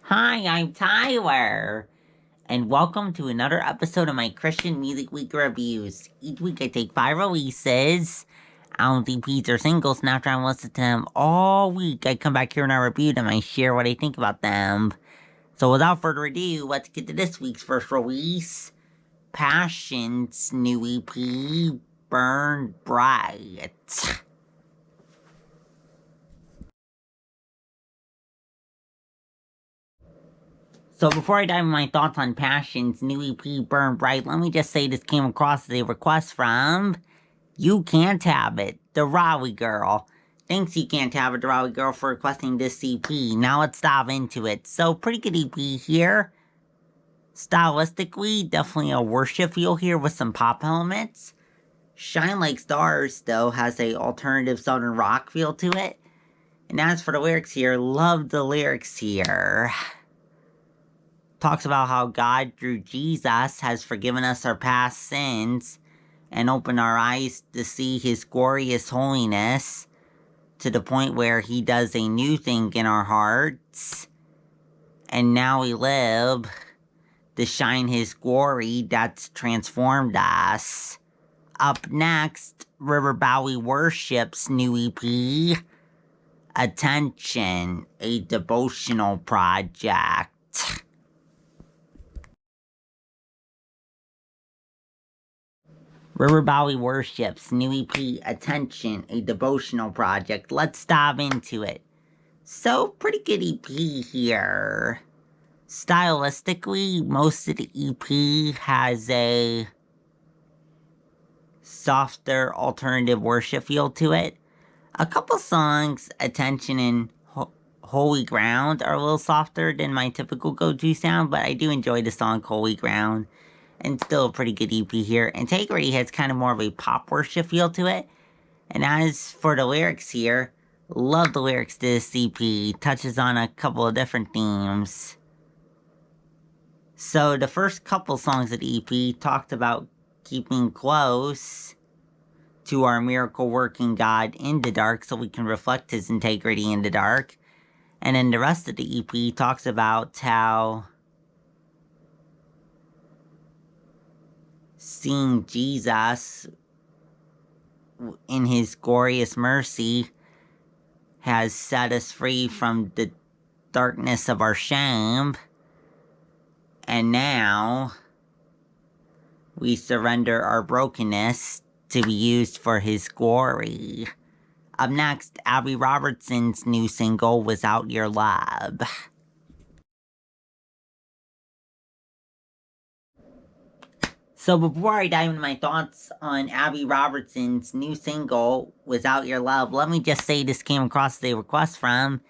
Hi, I'm Tyler, and welcome to another episode of my Christian Music Week reviews. Each week I take 5 releases, albums, EPs, or singles, and after I listen to them all week, I come back here and I review them. I share what I think about them. So without further ado, let's get to this week's first release, Passion's new EP, Burn Bright. So before I dive into my thoughts on Passion's new EP, Burn Bright, let me just say this came across as a request from You Can't Have It, the Raleigh Girl. Thanks, You Can't Have It, the Raleigh Girl, for requesting this EP. Now let's dive into it. So, pretty good EP here. Stylistically, definitely a worship feel here with some pop elements. Shine Like Stars, though, has a alternative southern rock feel to it. And as for the lyrics here, love the lyrics here. Talks about how God, through Jesus, has forgiven us our past sins and opened our eyes to see His glorious holiness to the point where He does a new thing in our hearts. And now we live to shine His glory that's transformed us. Up next, River Valley Worship's new EP, Attention, a devotional project. River Valley Worship's new EP, Attention, a devotional project. Let's dive into it. So, pretty good EP here. Stylistically, most of the EP has a softer alternative worship feel to it. A couple songs, Attention and Holy Ground, are a little softer than my typical go-to sound, but I do enjoy the song Holy Ground. And still a pretty good EP here. Integrity has kind of more of a pop worship feel to it. And as for the lyrics here, love the lyrics to this EP. Touches on a couple of different themes. So the first couple songs of the EP talked about keeping close to our miracle working God in the dark so we can reflect His integrity in the dark. And then the rest of the EP talks about how seeing Jesus in His glorious mercy has set us free from the darkness of our shame. And now we surrender our brokenness to be used for His glory. Up next, Abby Robertson's new single, Without Your Love. So before I dive into my thoughts on Abby Robertson's new single, Without Your Love, let me just say this came across as a request from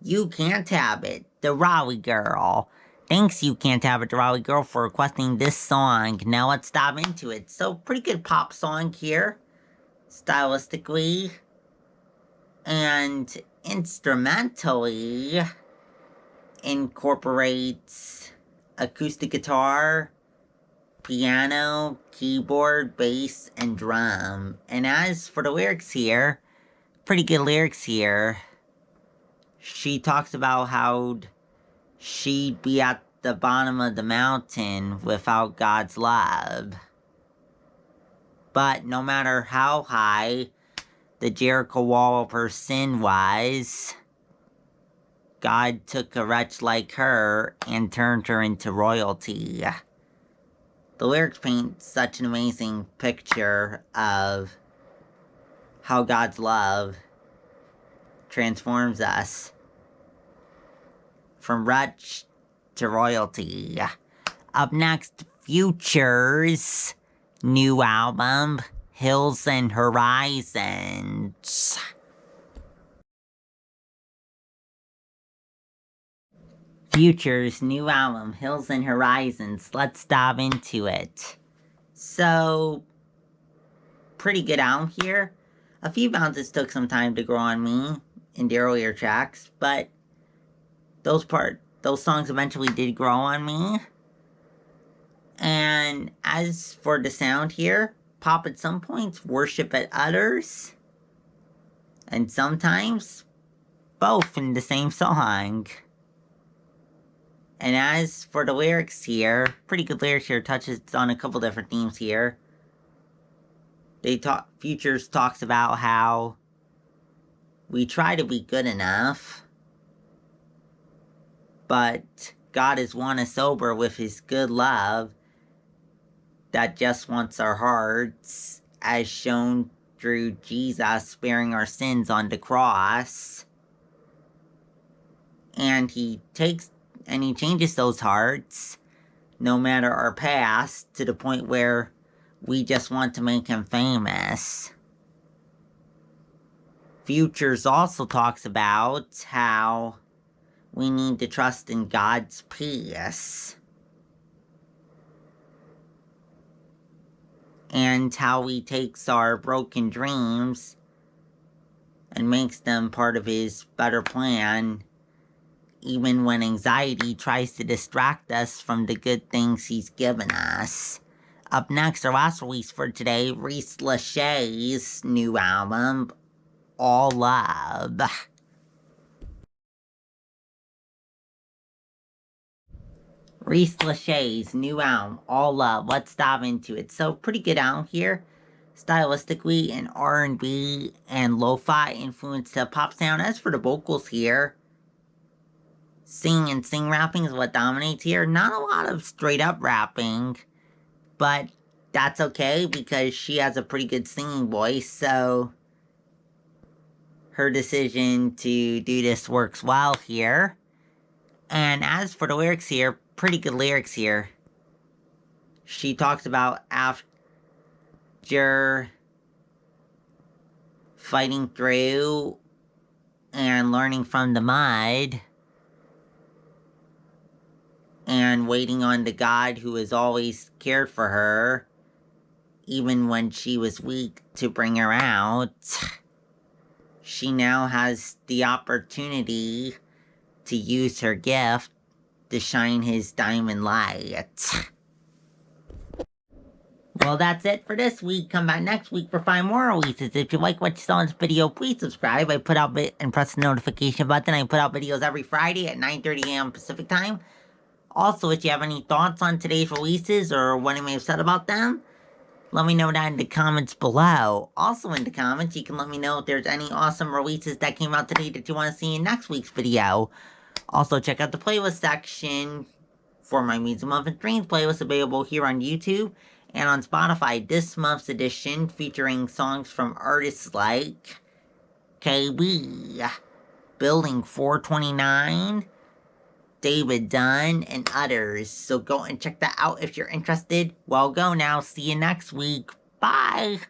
You Can't Have It, the Raleigh Girl. Thanks, You Can't Have It, the Raleigh Girl, for requesting this song. Now let's dive into it. So, pretty good pop song here, stylistically, and instrumentally incorporates acoustic guitar, piano, keyboard, bass, and drum. And as for the lyrics here, pretty good lyrics here. She talks about how she'd be at the bottom of the mountain without God's love. But no matter how high the Jericho wall of her sin was, God took a wretch like her and turned her into royalty. The lyrics paint such an amazing picture of how God's love transforms us from wretch to royalty. Up next, Future's new album, Hills and Horizons. Future's new album, Hills and Horizons. Let's dive into it. So, pretty good album here. A few bounces took some time to grow on me in the earlier tracks, but those songs eventually did grow on me. And as for the sound here, pop at some points, worship at others, and sometimes both in the same song. And as for the lyrics here, pretty good lyrics here, touches on a couple different themes here. Futures talks about how we try to be good enough, but God has won us over with his good love that just wants our hearts, as shown through Jesus bearing our sins on the cross. And he changes those hearts, no matter our past, to the point where we just want to make him famous. Futures also talks about how we need to trust in God's peace. And how he takes our broken dreams and makes them part of his better plan, even when anxiety tries to distract us from the good things he's given us. Up next, our last release for today, Reece Lache's new album, All Love. Reece Lache's new album, All Love. Let's dive into it. So, pretty good album here. Stylistically, an R&B and lo-fi influenced hip-hop sound. As for the vocals here, sing rapping is what dominates here. Not a lot of straight-up rapping, but that's okay because she has a pretty good singing voice, so her decision to do this works well here. And as for the lyrics here, pretty good lyrics here. She talks about after fighting through and learning from the mud and waiting on the God who has always cared for her, even when she was weak, to bring her out. She now has the opportunity to use her gift to shine his diamond light. Well, that's it for this week. Come back next week for 5 more releases. If you like what you saw in this video, please subscribe. I put out and press the notification button. I put out videos every Friday at 9:30 a.m. Pacific Time. Also, if you have any thoughts on today's releases or what I may have said about them, let me know that in the comments below. Also in the comments, you can let me know if there's any awesome releases that came out today that you want to see in next week's video. Also, check out the playlist section for my Music Month and Dreams playlist available here on YouTube and on Spotify. This month's edition featuring songs from artists like KB, Building 429, David Dunn, and others. So go and check that out if you're interested. Well, go now. See you next week. Bye!